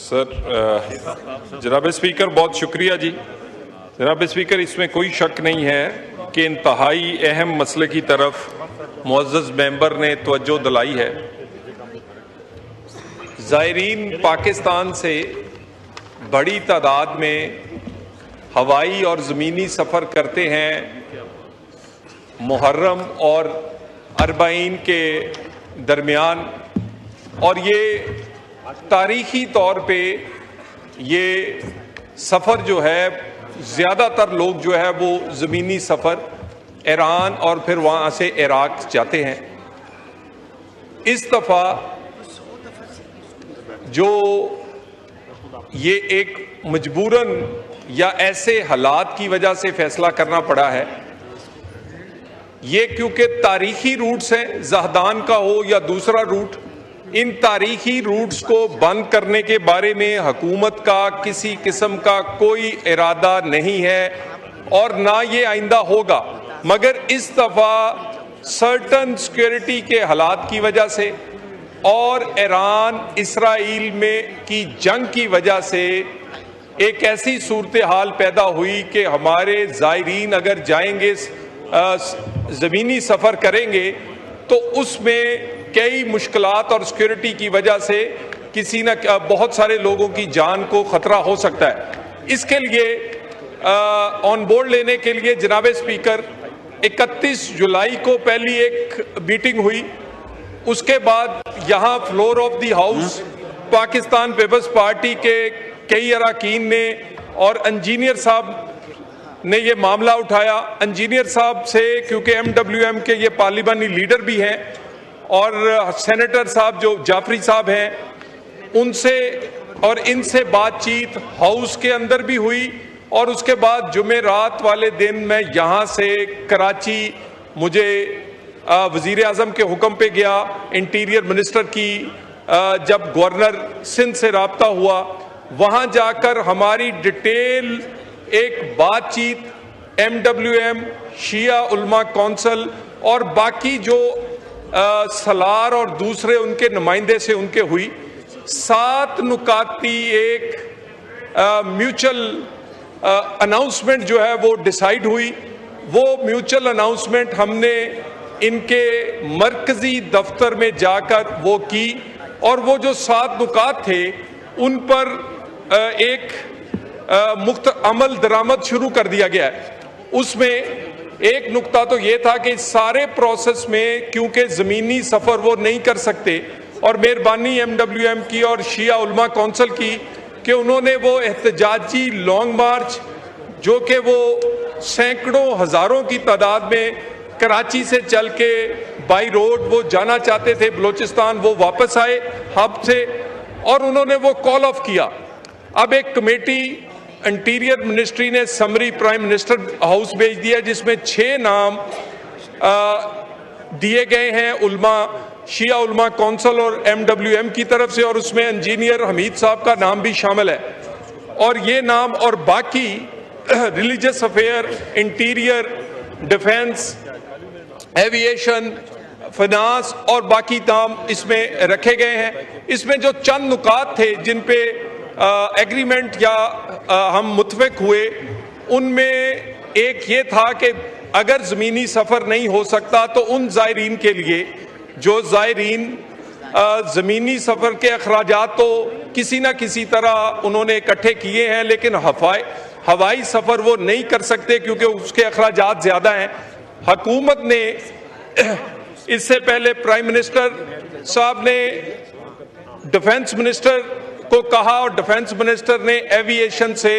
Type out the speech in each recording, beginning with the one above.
Sir, जनाब speaker बहुत शुक्रिया जी। जनाब स्पीकर, इसमें कोई शक नहीं है कि इंतहाई अहम मसले की तरफ मुअज़्ज़ज़ मेंबर ने तवज्जो दिलाई है। ज़ायरीन पाकिस्तान से बड़ी तादाद में हवाई और ज़मीनी सफ़र करते हैं मुहर्रम और अरबाइन के दरमियान, और ये तारीखी तौर पे ये सफ़र जो है ज़्यादातर लोग जो है वो ज़मीनी सफ़र ईरान और फिर वहाँ से इराक़ जाते हैं। इस दफ़ा जो ये एक मजबूरन या ऐसे हालात की वजह से फ़ैसला करना पड़ा है, ये क्योंकि तारीखी रूट्स हैं, ज़हदान का हो या दूसरा रूट, इन तारीखी रूट्स को बंद करने के बारे में हुकूमत का किसी किस्म का कोई इरादा नहीं है और ना ये आइंदा होगा। मगर इस दफ़ा सर्टन सिक्योरिटी के हालात की वजह से और ईरान इसराइल में की जंग की वजह से एक ऐसी सूरत हाल पैदा हुई कि हमारे ज़ायरीन अगर जाएंगे, ज़मीनी सफ़र करेंगे, तो उसमें कई मुश्किलात और सिक्योरिटी की वजह से किसी न बहुत सारे लोगों की जान को ख़तरा हो सकता है। इसके लिए ऑन बोर्ड लेने के लिए जनाब स्पीकर 31 जुलाई को पहली एक मीटिंग हुई। उसके बाद यहाँ floor of the house Pakistan Peoples Party के कई अरकान ने और इंजीनियर साहब ने ये मामला उठाया। इंजीनियर साहब से, क्योंकि MWM के ये पार्लिमानी लीडर भी हैं, और सेनेटर साहब जो जाफरी साहब हैं, उनसे और इनसे बातचीत हाउस के अंदर भी हुई। और उसके बाद जुमे रात वाले दिन मैं यहाँ से कराची, मुझे वज़ीर आज़म के हुक्म पे गया, इंटीरियर मिनिस्टर की जब गवर्नर सिंध से रब्ता हुआ, वहाँ जाकर हमारी डिटेल एक बातचीत MWM, शिया उलमा कौंसिल और बाकी जो सलार और दूसरे उनके नुमाइंदे से उनके हुई। 7 नुकाती एक म्यूचुअल अनाउंसमेंट जो है वो डिसाइड हुई। वो म्यूचुअल अनाउंसमेंट हमने इनके मरकजी दफ्तर में जाकर वो की, और वो जो 7 नुकात थे उन पर एक मुख्त अमल दरामद शुरू कर दिया गया है। उसमें एक नुक्ता तो ये था कि सारे प्रोसेस में क्योंकि ज़मीनी सफ़र वो नहीं कर सकते, और मेहरबानी MWM की और शिया उलमा कौंसिल की कि उन्होंने वो एहतजाजी लॉन्ग मार्च, जो कि वो सैकड़ों हज़ारों की तादाद में कराची से चल के बाई रोड वो जाना चाहते थे बलोचिस्तान, वो वापस आए हब से, और उन्होंने वो कॉल ऑफ किया। अब एक कमेटी इंटीरियर मिनिस्ट्री ने समरी प्राइम मिनिस्टर हाउस भेज दिया, जिसमें 6 नाम दिए गए हैं उलमा, शिया उलमा कौंसिल और MWM की तरफ से, और उसमें इंजीनियर हमीद साहब का नाम भी शामिल है। और ये नाम और बाकी religious affair, interior, defence, aviation, finance और बाकी नाम इसमें रखे गए हैं। इसमें जो चंद नुकात थे जिन पे एग्रीमेंट या हम मुत्फिक हुए, उनमें एक ये था कि अगर ज़मीनी सफ़र नहीं हो सकता तो उन ज़ायरीन के लिए जो ज़ायरीन ज़मीनी सफ़र के अखराजात तो किसी न किसी तरह उन्होंने इकट्ठे किए हैं, लेकिन हवाई सफ़र वो नहीं कर सकते क्योंकि उसके अखराजात ज़्यादा हैं। हुकूमत ने इससे पहले प्राइम मिनिस्टर साहब ने डिफेंस मिनिस्टर को कहा, और डिफेंस मिनिस्टर ने एविएशन से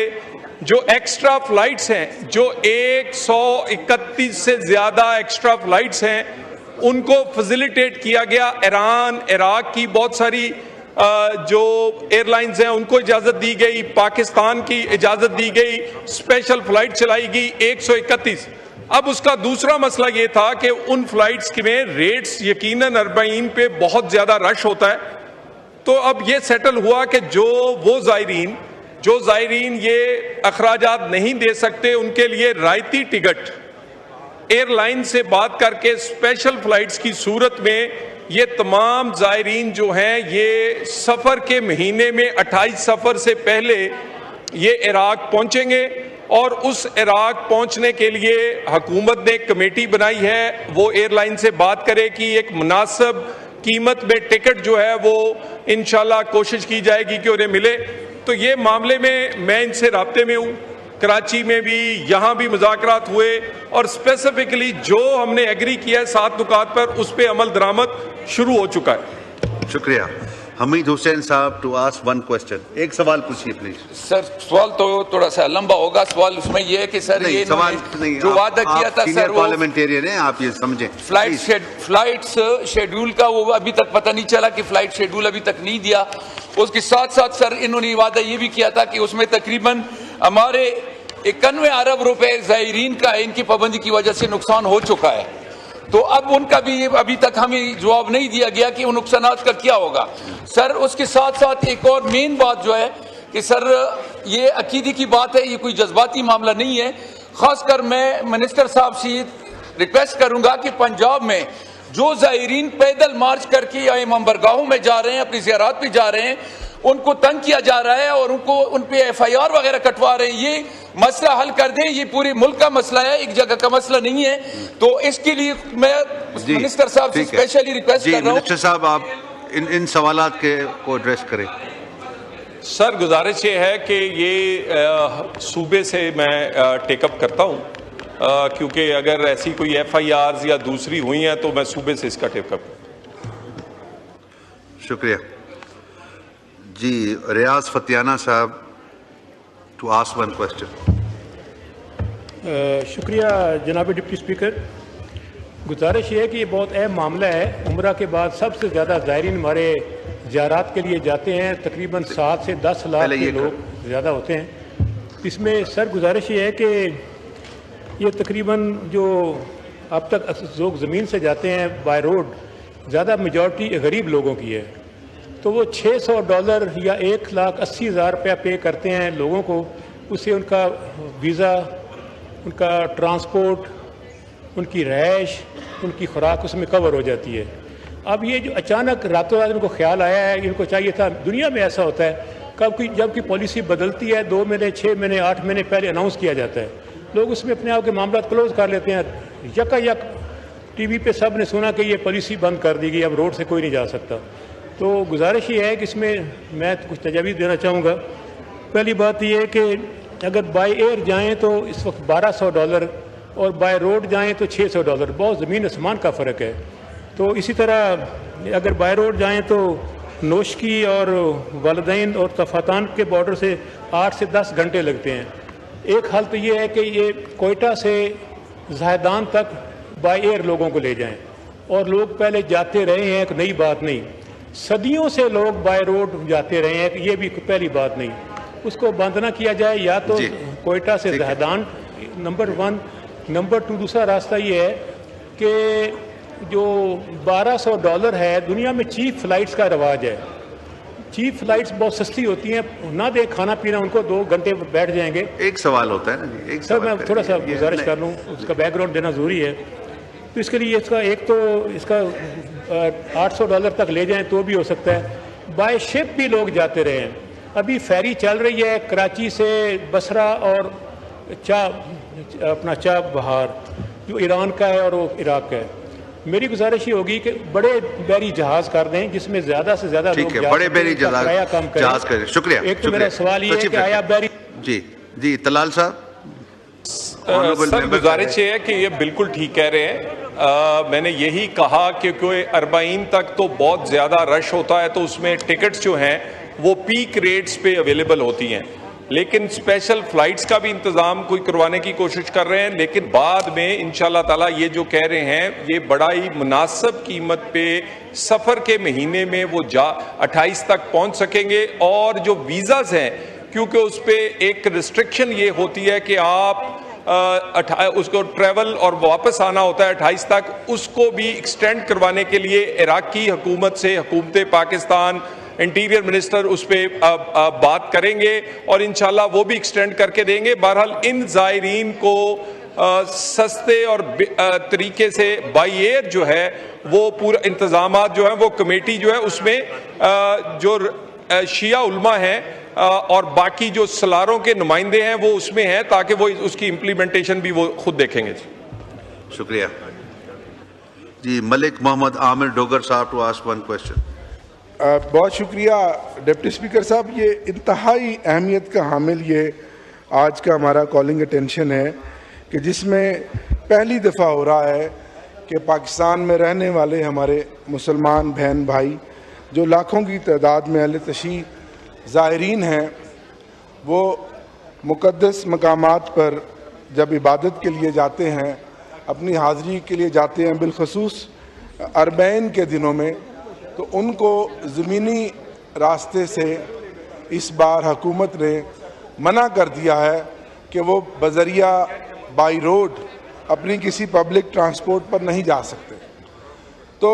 जो एक्स्ट्रा फ्लाइट्स हैं, जो 131 से ज़्यादा एक्स्ट्रा फ्लाइट्स हैं, उनको फैसिलिटेट किया गया। ईरान, इराक़ की बहुत सारी जो एयरलाइंस हैं उनको इजाज़त दी गई, पाकिस्तान की इजाज़त दी गई, स्पेशल फ्लाइट चलाई गई 131। अब उसका दूसरा मसला ये था कि उन फ्लाइट्स में रेट्स यकीनन अरबाइन पे बहुत ज़्यादा रश होता है। तो अब ये सेटल हुआ कि जो ज़ायरीन ये अखराजात नहीं दे सकते, उनके लिए रायती टिकट एयरलाइन से बात करके स्पेशल फ्लाइट्स की सूरत में ये तमाम ज़ायरीन जो हैं ये सफ़र के महीने में 28 सफ़र से पहले ये इराक़ पहुंचेंगे और उस इराक़ पहुंचने के लिए हुकूमत ने एक कमेटी बनाई है। वो एयरलाइन से बात करे कि एक मुनासिब कीमत में टिकट जो है वो इंशाल्लाह कोशिश की जाएगी कि उन्हें मिले। तो ये मामले में मैं इनसे राब्ते में हूँ, कराची में भी, यहाँ भी मुज़ाकरात हुए और स्पेसिफिकली जो हमने एग्री किया है 7 नुकात पर, उस पर अमल दरामद शुरू हो चुका है। शुक्रिया। हमीद हुसैन साहब टू आस्क वन क्वेश्चन, एक सवाल पूछिए प्लीज। सर सवाल तो थोड़ा सा लंबा होगा। सवाल उसमें ये है कि सर नहीं, ये सवाल नहीं, जो वादा किया था सर, वो पार्लियामेंटेरियन है, आप ये समझें। फ्लाइट्स शेड्यूल का वो अभी तक पता नहीं चला कि फ्लाइट शेड्यूल अभी तक नहीं दिया। उसके साथ साथ सर इन्होंने वादा ये भी किया था कि उसमें तकरीबन हमारे 91 अरब रुपए ज़ायरीन का इनकी पाबंदी की वजह से नुकसान हो चुका है। तो अब उनका भी अभी तक हमें जवाब नहीं दिया गया कि उन नुकसानात का क्या होगा। सर उसके साथ साथ एक और मेन बात जो है कि सर ये अकीदे की बात है, ये कोई जज्बाती मामला नहीं है। खासकर मैं मिनिस्टर साहब से रिक्वेस्ट करूंगा कि पंजाब में जो ज़ायरीन पैदल मार्च करके या मंबरगाहों में जा रहे हैं, अपनी ज़ियारत पे जा रहे हैं, उनको तंग किया जा रहा है और उन पे FIR वगैरह कटवा रहे हैं, ये मसला हल कर दें। ये पूरे मुल्क का मसला है, एक जगह का मसला नहीं है। तो इसके लिए मैं मिनिस्टर साहब से स्पेशली रिक्वेस्ट कर रहा हूं। मिनिस्टर साहब आप इन सवालात को एड्रेस करें। सर गुजारिश ये है कि ये सूबे से मैं टेकअप करता हूँ, क्योंकि अगर ऐसी कोई FIRs या दूसरी हुई हैं तो मैं सूबे से इसका टेकअप। शुक्रिया जी। रियाज फतियाना साहब टू आस्क वन क्वेश्चन। शुक्रिया जनाब डिप्टी स्पीकर। गुजारिश ये है कि ये बहुत अहम मामला है। उम्रा के बाद सबसे ज़्यादा ज़ायरीन हमारे ज़ियारत के लिए जाते हैं, तकरीबन 7 से 10 लाख के लोग ज़्यादा होते हैं। इसमें सर गुजारिश ये है कि ये तकरीबन जो अब तक लोग ज़मीन से जाते हैं बाय रोड, ज़्यादा मेजॉरिटी गरीब लोगों की है। तो वो $600 या 1,80,000 रुपया पे करते हैं लोगों को। उससे उनका वीज़ा, उनका ट्रांसपोर्ट, उनकी रहाइश, उनकी खुराक उसमें कवर हो जाती है। अब ये जो अचानक रातों रात इनको ख्याल आया है, इनको चाहिए था, दुनिया में ऐसा होता है जब की पॉलिसी बदलती है 2 महीने, 6 महीने, 8 महीने पहले अनाउंस किया जाता है, लोग उसमें अपने आप के मामला क्लोज कर लेते हैं। यकायक TV पे सब ने सुना कि ये पॉलिसी बंद कर दी गई, अब रोड से कोई नहीं जा सकता। तो गुजारिश ये है कि इसमें मैं कुछ तजावीज़ देना चाहूँगा। पहली बात ये है कि अगर बाय एयर जाएँ तो इस वक्त $1200 और बाय रोड जाएँ तो $600, बहुत ज़मीन आसमान का फ़र्क है। तो इसी तरह अगर बाय रोड जाएँ तो नोशकी और वालिदैन और तफातान के बॉर्डर से 8 से 10 घंटे लगते हैं। एक हाल तो ये है कि ये कोयटा से ज़ायदान तक बाय एयर लोगों को ले जाएं, और लोग पहले जाते रहे हैं, एक नई बात नहीं। सदियों से लोग बाय रोड जाते रहे हैं, ये भी पहली बात नहीं। उसको बंद ना किया जाए, या तो कोयटा से ज़ायदान, नंबर 1। नंबर 2 दूसरा रास्ता ये है कि जो $1200 है, दुनिया में चीप फ्लाइट्स का रवाज है। चीप फ्लाइट्स बहुत सस्ती होती हैं, ना दे खाना पीना उनको, 2 घंटे बैठ जाएंगे। एक सवाल होता है ना जी, एक सर मैं थोड़ा सा गुजारिश कर लूँ, उसका बैकग्राउंड देना ज़रूरी है। तो इसके लिए इसका एक तो इसका $800 तक ले जाएं तो भी हो सकता है। बाय शिप भी लोग जाते रहे हैं। अभी फेरी चल रही है कराची से बसरा और चाह बहार, जो ईरान का है और वो इराक का है। मेरी गुजारिश ये होगी कि बड़े बैरी जहाज कर दें जिसमें ज़्यादा से ज़्यादा लोग बड़े बैरी जहाज करें। शुक्रिया। एक तो मेरा सवाल ये है कि आया बैरी जी तलाल साहब। सर गुजारिश है कि ये बिल्कुल ठीक कह रहे हैं। मैंने यही कहा कि कोई 40 तक तो बहुत ज़्यादा रश होता है, तो उसमें टिकट्स जो हैं वो पीक रेट्स पे अवेलेबल होती हैं, लेकिन स्पेशल फ़्लाइट्स का भी इंतज़ाम कोई करवाने की कोशिश कर रहे हैं। लेकिन बाद में इंशाल्लाह ताला ये जो कह रहे हैं, ये बड़ा ही मुनासिब कीमत पे सफ़र के महीने में वो 28 तक पहुँच सकेंगे। और जो वीज़ाज़ हैं, क्योंकि उस पर एक रिस्ट्रिक्शन ये होती है कि आप उसको ट्रैवल और वापस आना होता है 28 तक, उसको भी एक्सटेंड करवाने के लिए इराकी हुकूमत से हुकूमत पाकिस्तान, इंटीरियर मिनिस्टर उस पर बात करेंगे और इंशाल्लाह वो भी एक्सटेंड करके देंगे। बहरहाल इन ज़ायरीन को सस्ते और तरीके से बाई एयर जो है वो पूरा इंतजामात जो है वो कमेटी जो है उसमें जो शिया उल्मा है और बाकी जो सलारों के नुमाइंदे हैं वो उसमें हैं, ताकि वो उसकी इम्प्लीमेंटेशन भी वो खुद देखेंगे। शुक्रिया जी। मलिक मोहम्मद आमिर डोगर साहब टू आस्क वन क्वेश्चन। बहुत शुक्रिया डिप्टी स्पीकर साहब। ये इंतहाई अहमियत का हामिल ये आज का हमारा कॉलिंग अटेंशन है कि जिसमें पहली दफ़ा हो रहा है कि पाकिस्तान में रहने वाले हमारे मुसलमान बहन भाई जो लाखों की तादाद में अहले तशी ज़ायरीन हैं, वो मुक़द्दस मकामात पर जब इबादत के लिए जाते हैं, अपनी हाज़िरी के लिए जाते हैं, बिलखसूस अरबैन के दिनों में, तो उनको ज़मीनी रास्ते से इस बार हुकूमत ने मना कर दिया है कि वो बज़रिया बाई रोड अपनी किसी पब्लिक ट्रांसपोर्ट पर नहीं जा सकते। तो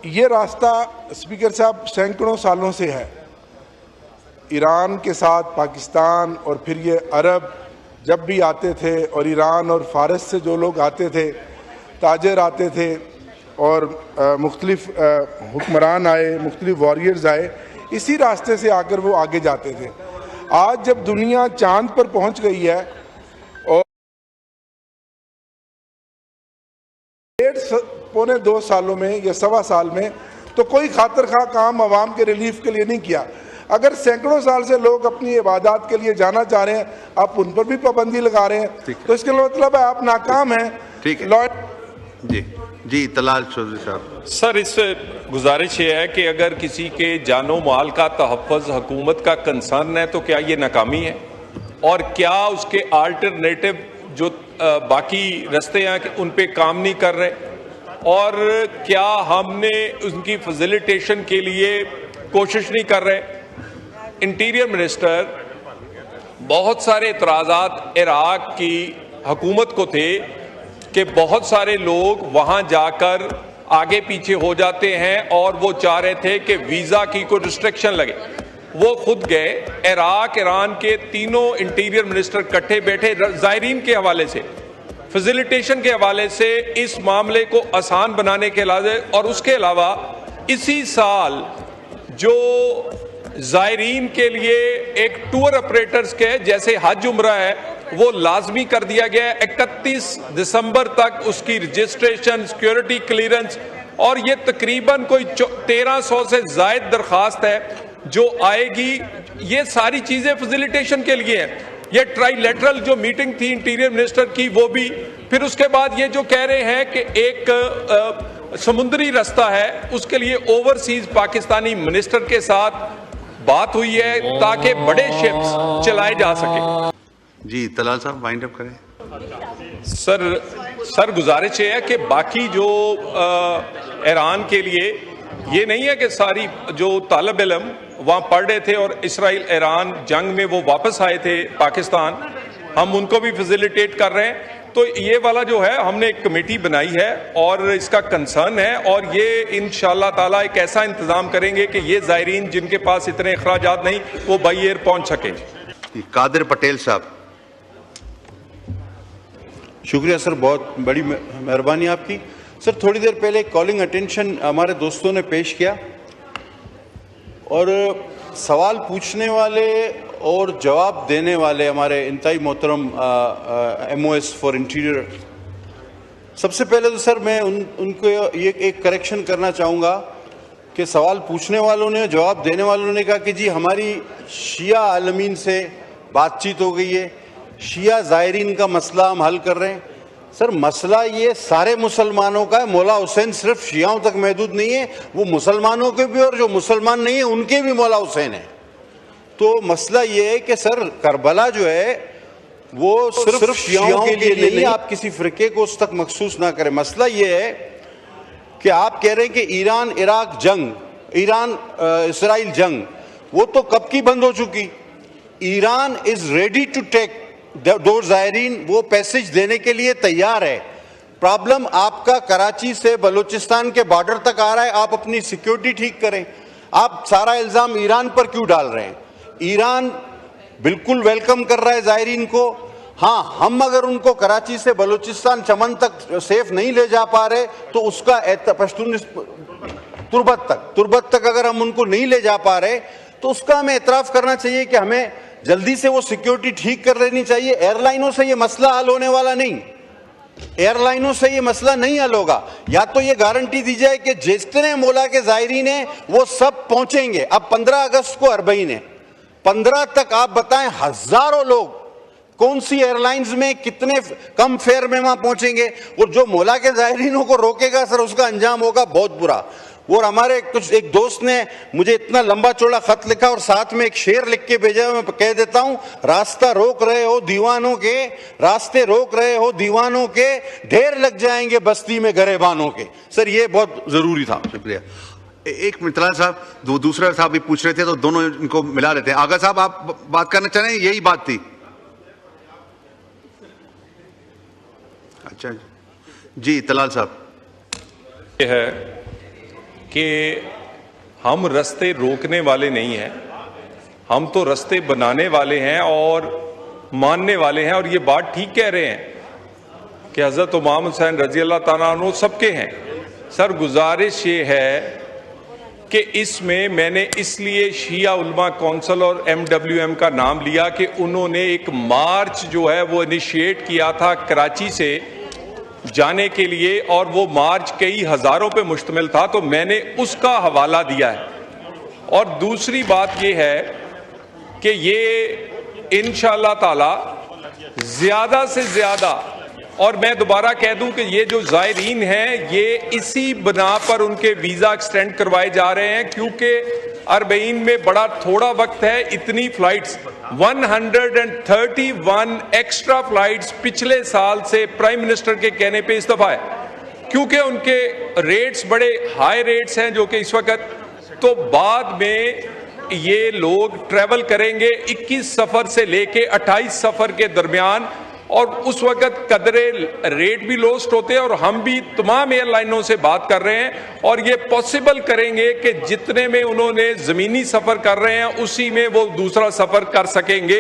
ये रास्ता स्पीकर साहब सैकड़ों सालों से है। ईरान के साथ पाकिस्तान और फिर ये अरब जब भी आते थे और ईरान और फ़ारस से जो लोग आते थे, ताजर आते थे और मुख्तलिफ हुक्मरान आए, मुख्तलिफ वॉरियर्स आए, इसी रास्ते से आकर वो आगे जाते थे। आज जब दुनिया चांद पर पहुंच गई है और 1.5-2 सालों में या 1.25 साल में तो कोई खातिर खा काम आवाम के रिलीफ के लिए नहीं किया। अगर सैकड़ों साल से लोग अपनी इबादत के लिए जाना चाह रहे हैं, आप उन पर भी पाबंदी लगा रहे हैं, तो इसका मतलब है आप नाकाम हैं। ठीक है जी। तलाल चौधरी साहब। सर, इस गुजारिश ये है कि अगर किसी के जानो माल का तहफ़्फ़ुज़ हुकूमत का कंसर्न है तो क्या ये नाकामी है, और क्या उसके आल्टरनेटिव जो बाकी रास्ते हैं कि उन पे काम नहीं कर रहे, और क्या हमने उनकी फैसिलिटेशन के लिए कोशिश नहीं कर रहे। इंटीरियर मिनिस्टर बहुत सारे एतराज़ात इराक़ की हुकूमत को थे कि बहुत सारे लोग वहां जाकर आगे पीछे हो जाते हैं और वो चाह रहे थे कि वीज़ा की कोई रिस्ट्रिक्शन लगे। वो खुद गए, इराक़ ईरान के तीनों इंटीरियर मिनिस्टर इकट्ठे बैठे, ज़ायरीन के हवाले से, फैसिलिटेशन के हवाले से इस मामले को आसान बनाने के अलावा, और उसके अलावा इसी साल जो ज़ायरीन के लिए एक टूर ऑपरेटर्स के जैसे हज उम्रा है वो लाजमी कर दिया गया है। 31 दिसंबर तक उसकी रजिस्ट्रेशन, सिक्योरिटी क्लियरेंस, और ये तकरीबन कोई 1300 से ज़ायद दरख्वास्त है जो आएगी। ये सारी चीज़ें फैसिलिटेशन के लिए हैं। ये ट्राइलेटरल जो मीटिंग थी इंटीरियर मिनिस्टर की वो भी, फिर उसके बाद ये जो कह रहे हैं कि एक समुद्री रास्ता है उसके लिए ओवरसीज पाकिस्तानी मिनिस्टर के साथ बात हुई है ताकि बड़े शिप्स चलाए जा सके। जी तलाल साहब वाइंड अप करें। सर गुजारिश ये है कि बाकी जो ईरान के लिए ये नहीं है कि सारी जो तालिब इल्म वहाँ पढ़ रहे थे और इसराइल ईरान जंग में वो वापस आए थे पाकिस्तान, हम उनको भी फैसिलिटेट कर रहे हैं। तो ये वाला जो है हमने एक कमेटी बनाई है और इसका कंसर्न है, और ये इंशाअल्लाह ताला एक ऐसा इंतज़ाम करेंगे कि ये ज़ायरीन जिनके पास इतने अखराजात नहीं वो बाई एयर पहुँच सकें। कादिर पटेल साहब। शुक्रिया सर, बहुत बड़ी मेहरबानी आपकी। सर, थोड़ी देर पहले कॉलिंग अटेंशन हमारे दोस्तों ने पेश किया और सवाल पूछने वाले और जवाब देने वाले हमारे इंतहाई मोहतरम MOS फॉर इंटीरियर, सबसे पहले तो सर मैं उनको ये एक करेक्शन करना चाहूँगा कि सवाल पूछने वालों ने, जवाब देने वालों ने कहा कि जी हमारी शिया आलमीन से बातचीत हो गई है, शिया ज़ायरीन का मसला हम हल कर रहे हैं। सर, मसला ये सारे मुसलमानों का है। मौला हुसैन सिर्फ शियाओं तक महदूद नहीं है, वो मुसलमानों के भी और जो मुसलमान नहीं है उनके भी मौला हुसैन है। तो मसला ये है कि सर करबला जो है वो सिर्फ शियाओं के लिए नहीं, आप किसी फ़िरके को उस तक मखसूस ना करें। मसला ये है कि आप कह रहे हैं कि ईरान इराक जंग, ईरान इसराइल जंग, वो तो कब की बंद हो चुकी। Iran is ready to take दो ज़ायरीन, वो पैसेज देने के लिए तैयार है। प्रॉब्लम आपका कराची से बलूचिस्तान के बॉर्डर तक आ रहा है। आप अपनी सिक्योरिटी ठीक करें, आप सारा इल्ज़ाम ईरान पर क्यों डाल रहे हैं। ईरान बिल्कुल वेलकम कर रहा है ज़ायरीन को, हाँ, हम अगर उनको कराची से बलूचिस्तान चमन तक सेफ नहीं ले जा पा रहे तो उसका पश्तून तुर्बत तक अगर हम उनको नहीं ले जा पा रहे तो उसका हमें एतराफ़ करना चाहिए कि हमें जल्दी से वो सिक्योरिटी ठीक कर लेनी चाहिए। एयरलाइनों से ये मसला हल होने वाला नहीं, एयरलाइनों से ये मसला नहीं हल होगा। या तो ये गारंटी दी जाए कि जितने मोला के ज़ायरीन हैं वो सब पहुंचेंगे। अब 15 अगस्त को अरबईन है, 15 तक आप बताएं हजारों लोग कौन सी एयरलाइंस में कितने कम फेयर में वहां पहुंचेंगे, और जो मोला के ज़ायरीनों को रोकेगा सर उसका अंजाम होगा बहुत बुरा। और हमारे कुछ एक दोस्त ने मुझे इतना लंबा चौड़ा खत लिखा और साथ में एक शेर लिख के भेजा, मैं कह देता हूं, रास्ता रोक रहे हो दीवानों के, रास्ते रोक रहे हो दीवानों के, ढेर लग जाएंगे बस्ती में गरेबानों के। सर ये बहुत जरूरी था। शुक्रिया। एक मिनट तलाल साहब, दूसरा साहब भी पूछ रहे थे तो दोनों इनको मिला लेते हैं। आगा साहब आप बात करना चाह रहे हैं, यही बात थी? अच्छा जी, तलाल साहब। यह है कि हम रास्ते रोकने वाले नहीं हैं, हम तो रास्ते बनाने वाले हैं और मानने वाले हैं। और ये बात ठीक कह रहे हैं कि हज़रत इमाम हुसैन रजी अल्लाह ताला अन्हु सबके हैं। सर गुजारिश ये है कि इसमें मैंने इसलिए शिया उलमा कौंसिल और MWM का नाम लिया कि उन्होंने एक मार्च जो है वो इनिशिएट किया था कराची से जाने के लिए, और वो मार्च कई हजारों पे मुश्तमिल था, तो मैंने उसका हवाला दिया है। और दूसरी बात ये है कि ये इंशाअल्लाह ताला ज्यादा से ज्यादा, और मैं दोबारा कह दूं कि ये जो ज़ायरीन हैं ये इसी बना पर उनके वीजा एक्सटेंड करवाए जा रहे हैं, क्योंकि अरबईन में बड़ा थोड़ा वक्त है। इतनी फ्लाइट्स 131 एक्स्ट्रा फ्लाइट्स पिछले साल से प्राइम मिनिस्टर के कहने पे इस दफा है, क्योंकि उनके रेट्स बड़े हाई रेट्स हैं जो कि इस वक्त, तो बाद में ये लोग ट्रेवल करेंगे 21 सफर से लेके 28 सफर के दरमियान, और उस वक्त कदरे रेट भी लोस्ट होते हैं। और हम भी तमाम एयरलाइनों से बात कर रहे हैं और ये पॉसिबल करेंगे कि जितने में उन्होंने ज़मीनी सफ़र कर रहे हैं उसी में वो दूसरा सफ़र कर सकेंगे।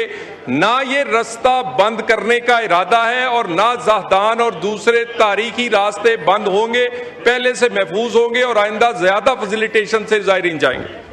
ना ये रास्ता बंद करने का इरादा है और ना ज़हदान और दूसरे तारीखी रास्ते बंद होंगे, पहले से महफूज होंगे और आइंदा ज़्यादा फैसिलिटेशन से ज़ायरीन जाएंगे।